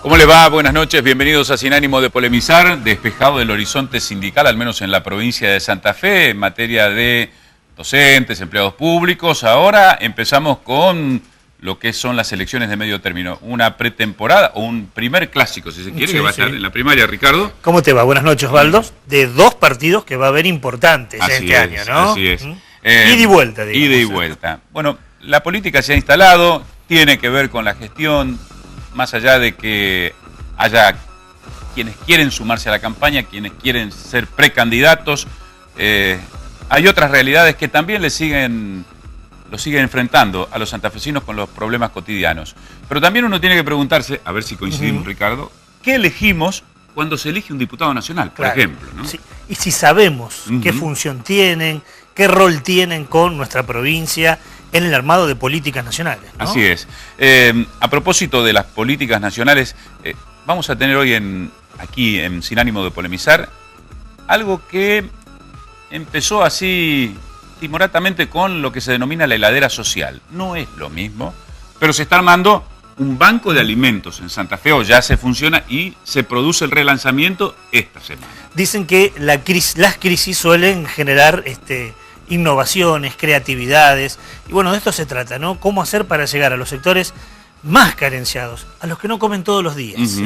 ¿Cómo le va? Buenas noches, bienvenidos a Sin Ánimo de Polemizar, despejado del horizonte sindical, al menos en la provincia de Santa Fe, en materia de docentes, empleados públicos. Ahora empezamos con lo que son las elecciones de medio término, una pretemporada o un primer clásico, si se quiere, que va a estar en la primaria, Ricardo. ¿Cómo te va? Buenas noches, Osvaldo. De dos partidos que va a haber importantes este año, ¿no? Así es. Ida y vuelta, digamos. Ida y vuelta. Bueno, la política se ha instalado, tiene que ver con la gestión, más allá de que haya quienes quieren sumarse a la campaña, quienes quieren ser precandidatos, hay otras realidades que también lo siguen enfrentando a los santafesinos con los problemas cotidianos. Pero también uno tiene que preguntarse, a ver si coincidimos, Ricardo, ¿qué elegimos cuando se elige un diputado nacional, por ejemplo, ¿no? Sí. Y si sabemos qué función tienen, qué rol tienen con nuestra provincia en el armado de políticas nacionales, ¿no? Así es. A propósito de las políticas nacionales, vamos a tener hoy aquí en Sin Ánimo de Polemizar algo que empezó así timoratamente con lo que se denomina la heladera social. No es lo mismo, pero se está armando un banco de alimentos en Santa Fe, o ya se funciona y se produce el relanzamiento esta semana. Dicen que las crisis suelen generar innovaciones, creatividades, y bueno, de esto se trata, ¿no? Cómo hacer para llegar a los sectores más carenciados, a los que no comen todos los días,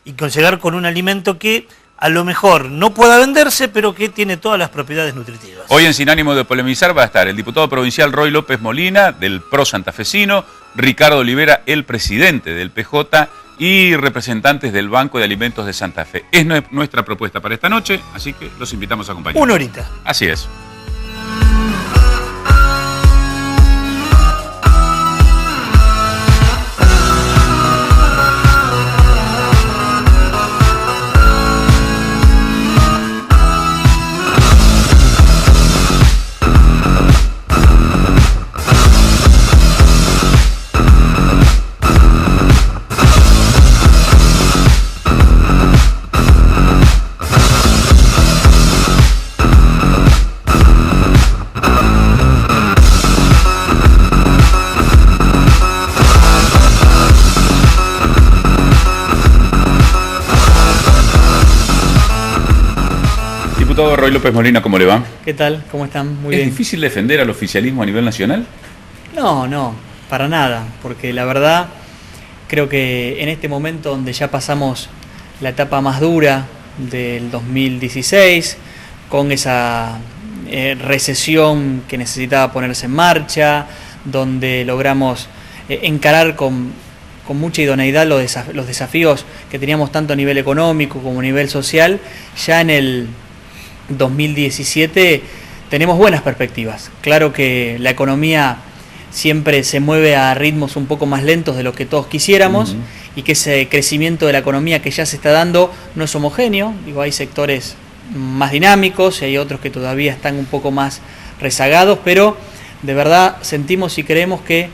y llegar con un alimento que a lo mejor no pueda venderse, pero que tiene todas las propiedades nutritivas. Hoy en Sin Ánimo de Polemizar va a estar el diputado provincial Roy López Molina, del PRO santafesino, Ricardo Olivera, el presidente del PJ, y representantes del Banco de Alimentos de Santa Fe. Es nuestra propuesta para esta noche, así que los invitamos a acompañarnos. Una horita. Así es. Diputado Roy López Molina, ¿cómo le va? ¿Qué tal? ¿Cómo están? Muy bien. ¿Es difícil defender al oficialismo a nivel nacional? No, para nada, porque la verdad creo que en este momento donde ya pasamos la etapa más dura del 2016, con esa recesión que necesitaba ponerse en marcha, donde logramos encarar con mucha idoneidad los desafíos que teníamos tanto a nivel económico como a nivel social, ya en el 2017 tenemos buenas perspectivas. Claro que la economía siempre se mueve a ritmos un poco más lentos de lo que todos quisiéramos, y que ese crecimiento de la economía que ya se está dando no es homogéneo. Digo, hay sectores más dinámicos y hay otros que todavía están un poco más rezagados, pero de verdad sentimos y creemos que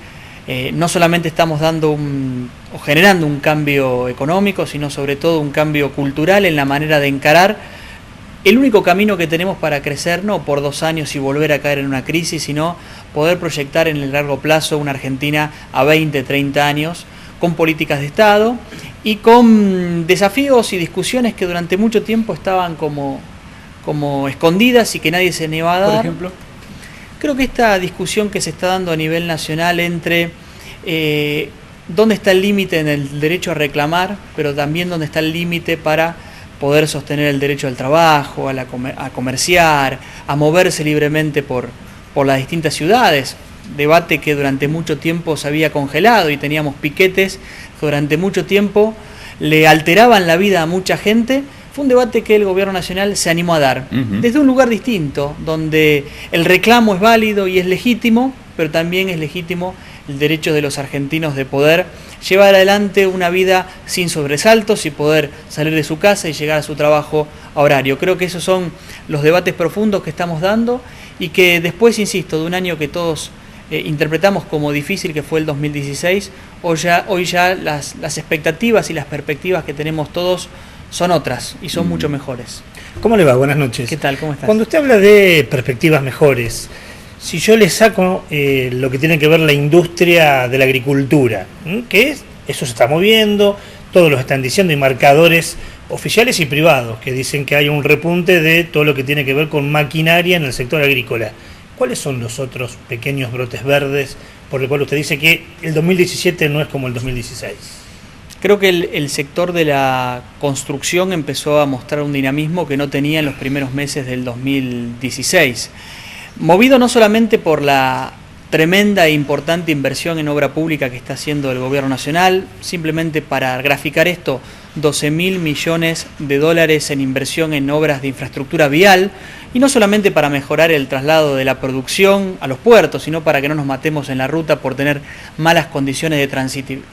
no solamente estamos dando o generando un cambio económico, sino sobre todo un cambio cultural en la manera de encarar el único camino que tenemos para crecer, no por 2 años y volver a caer en una crisis, sino poder proyectar en el largo plazo una Argentina a 20, 30 años, con políticas de Estado y con desafíos y discusiones que durante mucho tiempo estaban como escondidas y que nadie se animaba a dar. Por ejemplo, creo que esta discusión que se está dando a nivel nacional entre dónde está el límite en el derecho a reclamar, pero también dónde está el límite para poder sostener el derecho al trabajo, a comerciar, a moverse libremente por las distintas ciudades. Debate que durante mucho tiempo se había congelado y teníamos piquetes que durante mucho tiempo le alteraban la vida a mucha gente. Fue un debate que el gobierno nacional se animó a dar, desde un lugar distinto, donde el reclamo es válido y es legítimo, pero también es legítimo el derecho de los argentinos de poder llevar adelante una vida sin sobresaltos y poder salir de su casa y llegar a su trabajo a horario. Creo que esos son los debates profundos que estamos dando y que después, insisto, de un año que todos interpretamos como difícil, que fue el 2016, hoy ya las expectativas y las perspectivas que tenemos todos son otras y son mucho mejores. ¿Cómo le va? Buenas noches. ¿Qué tal? ¿Cómo estás? Cuando usted habla de perspectivas mejores, si yo le saco lo que tiene que ver la industria de la agricultura, que es eso se está moviendo, todos lo están diciendo, hay marcadores oficiales y privados que dicen que hay un repunte de todo lo que tiene que ver con maquinaria en el sector agrícola. ¿Cuáles son los otros pequeños brotes verdes por el cual usted dice que el 2017 no es como el 2016? Creo que el sector de la construcción empezó a mostrar un dinamismo que no tenía en los primeros meses del 2016. Movido no solamente por la tremenda e importante inversión en obra pública que está haciendo el gobierno nacional, simplemente para graficar esto, 12.000 millones de dólares en inversión en obras de infraestructura vial, y no solamente para mejorar el traslado de la producción a los puertos, sino para que no nos matemos en la ruta por tener malas condiciones de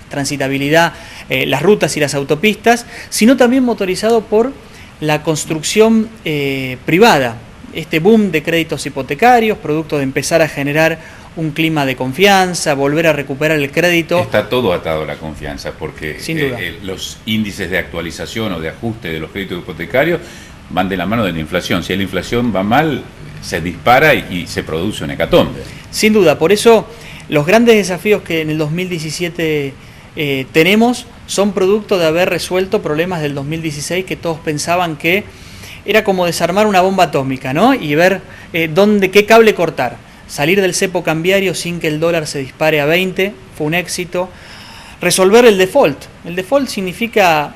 transitabilidad, las rutas y las autopistas, sino también motorizado por la construcción privada. Este boom de créditos hipotecarios, producto de empezar a generar un clima de confianza, volver a recuperar el crédito. Está todo atado a la confianza, porque sin duda, los índices de actualización o de ajuste de los créditos hipotecarios van de la mano de la inflación. Si la inflación va mal, se dispara y se produce un hecatombe. Sin duda, por eso los grandes desafíos que en el 2017 tenemos son producto de haber resuelto problemas del 2016 que todos pensaban que era como desarmar una bomba atómica, ¿no? Y ver qué cable cortar. Salir del cepo cambiario sin que el dólar se dispare a 20 fue un éxito. Resolver el default. El default significa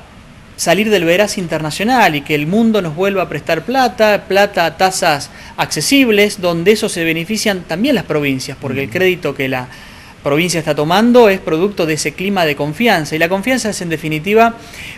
salir del veraz internacional y que el mundo nos vuelva a prestar plata a tasas accesibles, donde eso se benefician también las provincias, porque el crédito que la provincia está tomando es producto de ese clima de confianza, y la confianza es en definitiva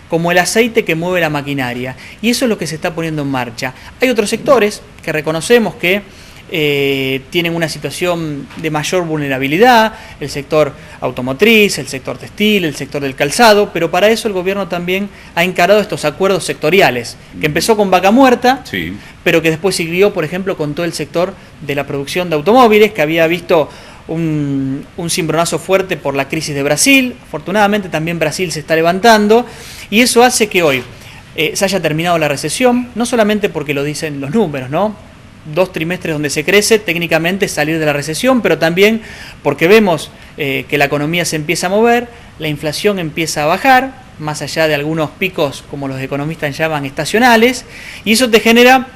como el aceite que mueve la maquinaria, y eso es lo que se está poniendo en marcha. Hay otros sectores que reconocemos que tienen una situación de mayor vulnerabilidad, el sector automotriz, el sector textil, el sector del calzado, pero para eso el gobierno también ha encarado estos acuerdos sectoriales, que empezó con Vaca Muerta, sí, pero que después siguió, por ejemplo, con todo el sector de la producción de automóviles, que había visto un cimbronazo fuerte por la crisis de Brasil. Afortunadamente también Brasil se está levantando, y eso hace que hoy se haya terminado la recesión, no solamente porque lo dicen los números, ¿no? 2 trimestres donde se crece, técnicamente salir de la recesión, pero también porque vemos que la economía se empieza a mover, la inflación empieza a bajar, más allá de algunos picos, como los economistas llaman, estacionales, y eso te genera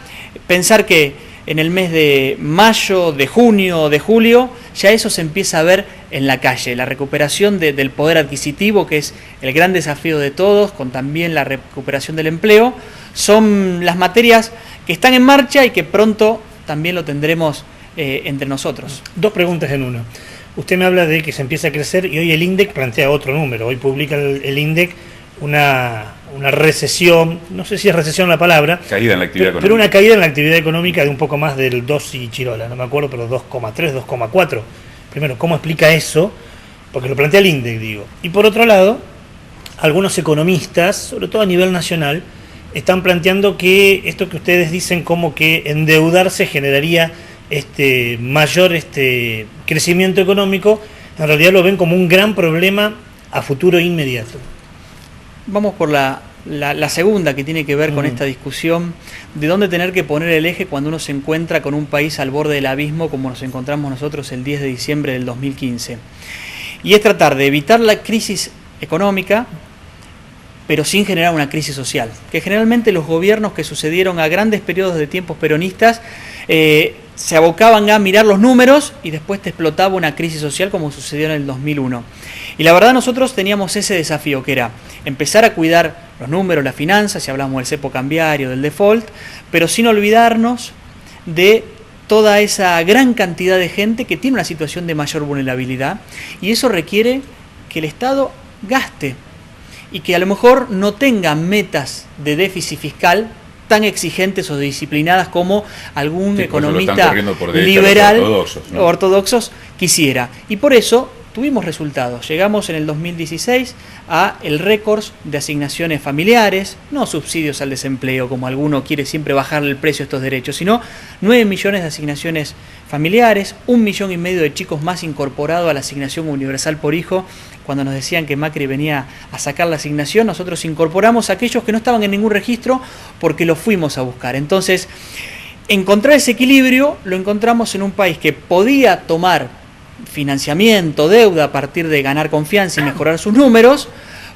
pensar que en el mes de mayo, de junio, de julio, ya eso se empieza a ver en la calle, la recuperación del poder adquisitivo, que es el gran desafío de todos, con también la recuperación del empleo, son las materias que están en marcha y que pronto también lo tendremos entre nosotros. 2 preguntas en una. Usted me habla de que se empieza a crecer y hoy el INDEC plantea otro número. Hoy publica el INDEC una recesión, no sé si es recesión la palabra, caída en la actividad económica. Pero una caída en la actividad económica de un poco más del 2 y chirola, no me acuerdo, pero 2,3, 2,4. Primero, ¿cómo explica eso? Porque lo plantea el INDEC, digo. Y por otro lado, algunos economistas, sobre todo a nivel nacional, están planteando que esto que ustedes dicen como que endeudarse generaría mayor crecimiento económico, en realidad lo ven como un gran problema a futuro inmediato. Vamos por la segunda, que tiene que ver con esta discusión de dónde tener que poner el eje cuando uno se encuentra con un país al borde del abismo como nos encontramos nosotros el 10 de diciembre del 2015. Y es tratar de evitar la crisis económica, pero sin generar una crisis social, que generalmente los gobiernos que sucedieron a grandes periodos de tiempos peronistas se abocaban a mirar los números y después te explotaba una crisis social como sucedió en el 2001. Y la verdad nosotros teníamos ese desafío, que era empezar a cuidar los números, las finanzas, si hablamos del cepo cambiario, del default, pero sin olvidarnos de toda esa gran cantidad de gente que tiene una situación de mayor vulnerabilidad, y eso requiere que el Estado gaste y que a lo mejor no tenga metas de déficit fiscal tan exigentes o disciplinadas como algún economista liberal o ortodoxos quisiera. Y por eso tuvimos resultados. Llegamos en el 2016 a el récord de asignaciones familiares, no subsidios al desempleo, como alguno quiere siempre bajarle el precio a estos derechos, sino 9 millones de asignaciones familiares, 1,5 millones de chicos más incorporados a la asignación universal por hijo. Cuando nos decían que Macri venía a sacar la asignación, nosotros incorporamos a aquellos que no estaban en ningún registro porque los fuimos a buscar. Entonces, encontrar ese equilibrio lo encontramos en un país que podía tomar financiamiento, deuda, a partir de ganar confianza y mejorar sus números,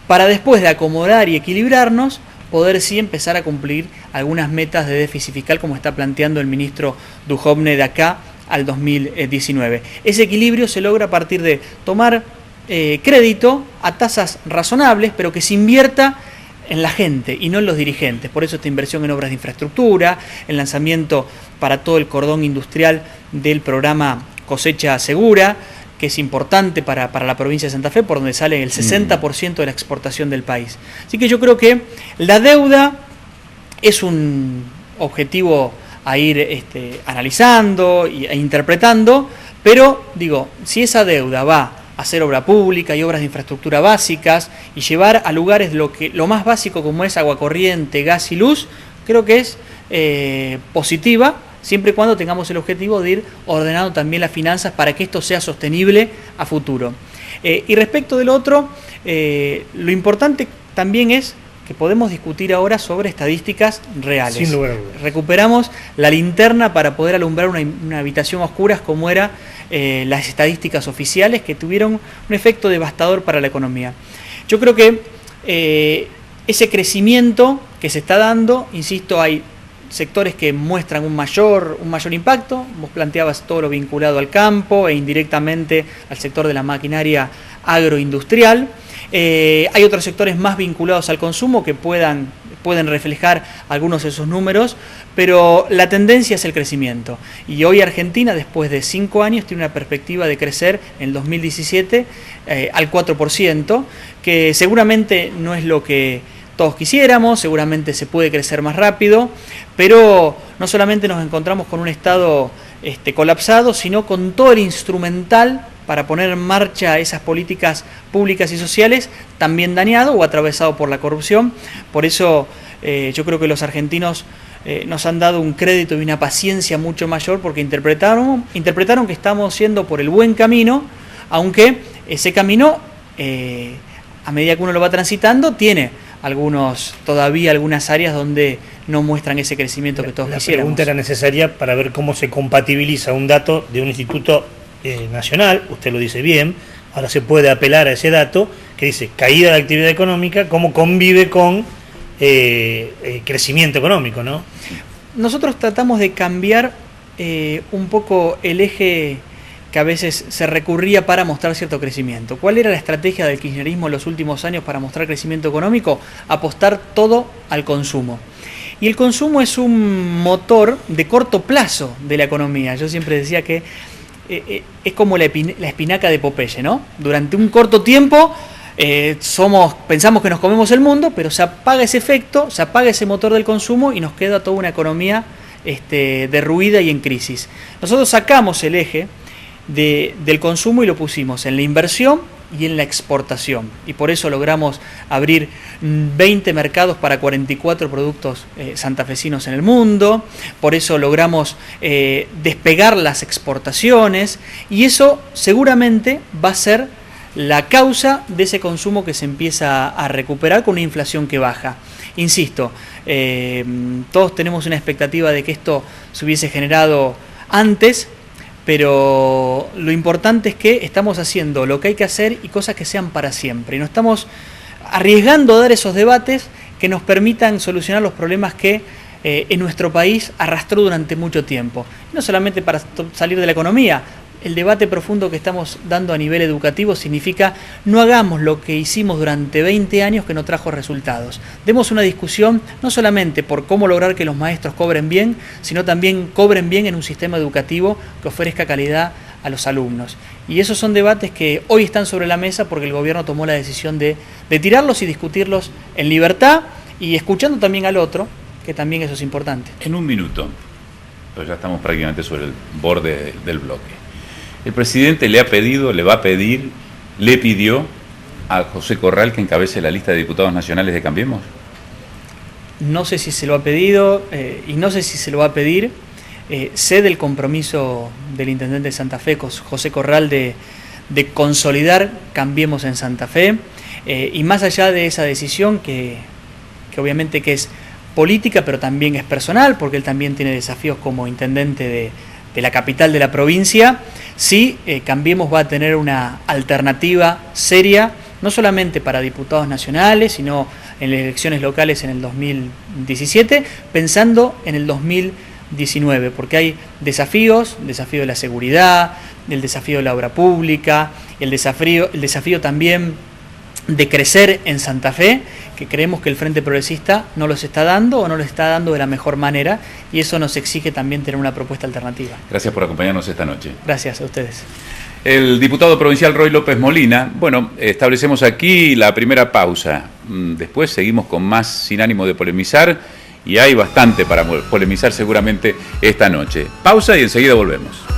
para después de acomodar y equilibrarnos, poder sí empezar a cumplir algunas metas de déficit fiscal como está planteando el ministro Duhovne de acá al 2019. Ese equilibrio se logra a partir de tomar crédito a tasas razonables, pero que se invierta en la gente y no en los dirigentes. Por eso esta inversión en obras de infraestructura, el lanzamiento para todo el cordón industrial del programa Cosecha Segura, que es importante para la provincia de Santa Fe, por donde sale el 60% de la exportación del país. Así que yo creo que la deuda es un objetivo a ir analizando e interpretando, pero digo, si esa deuda va a hacer obra pública y obras de infraestructura básicas y llevar a lugares lo más básico como es agua corriente, gas y luz, creo que es positiva, siempre y cuando tengamos el objetivo de ir ordenando también las finanzas para que esto sea sostenible a futuro. Y respecto del otro, lo importante también es que podemos discutir ahora sobre estadísticas reales. Sin lugar a dudas. Recuperamos la linterna para poder alumbrar una habitación a oscuras como era las estadísticas oficiales, que tuvieron un efecto devastador para la economía. Yo creo que ese crecimiento que se está dando, insisto, hay sectores que muestran un mayor impacto. Vos planteabas todo lo vinculado al campo e indirectamente al sector de la maquinaria agroindustrial. Hay otros sectores más vinculados al consumo que pueden reflejar algunos de esos números, pero la tendencia es el crecimiento. Y hoy Argentina, después de 5 años, tiene una perspectiva de crecer en el 2017 al 4%, que seguramente no es lo que todos quisiéramos, seguramente se puede crecer más rápido, pero no solamente nos encontramos con un Estado colapsado, sino con todo el instrumental para poner en marcha esas políticas públicas y sociales también dañado o atravesado por la corrupción. Por eso yo creo que los argentinos nos han dado un crédito y una paciencia mucho mayor, porque interpretaron que estamos yendo por el buen camino, aunque ese camino, a medida que uno lo va transitando, tiene todavía algunas áreas donde no muestran ese crecimiento que todos quisiéramos. La pregunta era necesaria para ver cómo se compatibiliza un dato de un instituto nacional, usted lo dice bien, ahora se puede apelar a ese dato que dice caída de la actividad económica, cómo convive con crecimiento económico, ¿no? Nosotros tratamos de cambiar un poco el eje que a veces se recurría para mostrar cierto crecimiento. ¿Cuál era la estrategia del kirchnerismo en los últimos años para mostrar crecimiento económico? Apostar todo al consumo. Y el consumo es un motor de corto plazo de la economía. Yo siempre decía que es como la espinaca de Popeye, ¿no? Durante un corto tiempo pensamos que nos comemos el mundo, pero se apaga ese efecto, se apaga ese motor del consumo y nos queda toda una economía derruida y en crisis. Nosotros sacamos el eje del consumo y lo pusimos en la inversión y en la exportación, y por eso logramos abrir 20 mercados para 44 productos santafesinos en el mundo, por eso logramos despegar las exportaciones, y eso seguramente va a ser la causa de ese consumo que se empieza a recuperar con una inflación que baja. Insisto, todos tenemos una expectativa de que esto se hubiese generado antes, pero lo importante es que estamos haciendo lo que hay que hacer y cosas que sean para siempre. Y nos estamos arriesgando a dar esos debates que nos permitan solucionar los problemas que en nuestro país arrastró durante mucho tiempo. No solamente para salir de la economía. El debate profundo que estamos dando a nivel educativo significa no hagamos lo que hicimos durante 20 años que no trajo resultados. Demos una discusión no solamente por cómo lograr que los maestros cobren bien, sino también cobren bien en un sistema educativo que ofrezca calidad a los alumnos. Y esos son debates que hoy están sobre la mesa porque el gobierno tomó la decisión de tirarlos y discutirlos en libertad y escuchando también al otro, que también eso es importante. En un minuto, pues ya estamos prácticamente sobre el borde del bloque. El presidente le pidió a José Corral que encabece la lista de diputados nacionales de Cambiemos. No sé si se lo ha pedido y no sé si se lo va a pedir. Sé del compromiso del intendente de Santa Fe, José Corral, de consolidar Cambiemos en Santa Fe. Y más allá de esa decisión, que obviamente que es política, pero también es personal, porque él también tiene desafíos como intendente de la capital de la provincia, Sí, Cambiemos va a tener una alternativa seria, no solamente para diputados nacionales, sino en las elecciones locales en el 2017, pensando en el 2019, porque hay desafíos, el desafío de la seguridad, el desafío de la obra pública, el desafío también de crecer en Santa Fe, que creemos que el Frente Progresista no los está dando o no los está dando de la mejor manera, y eso nos exige también tener una propuesta alternativa. Gracias por acompañarnos esta noche. Gracias a ustedes. El diputado provincial Roy López Molina. Bueno, establecemos aquí la primera pausa. Después seguimos con más sin ánimo de polemizar, y hay bastante para polemizar seguramente esta noche. Pausa y enseguida volvemos.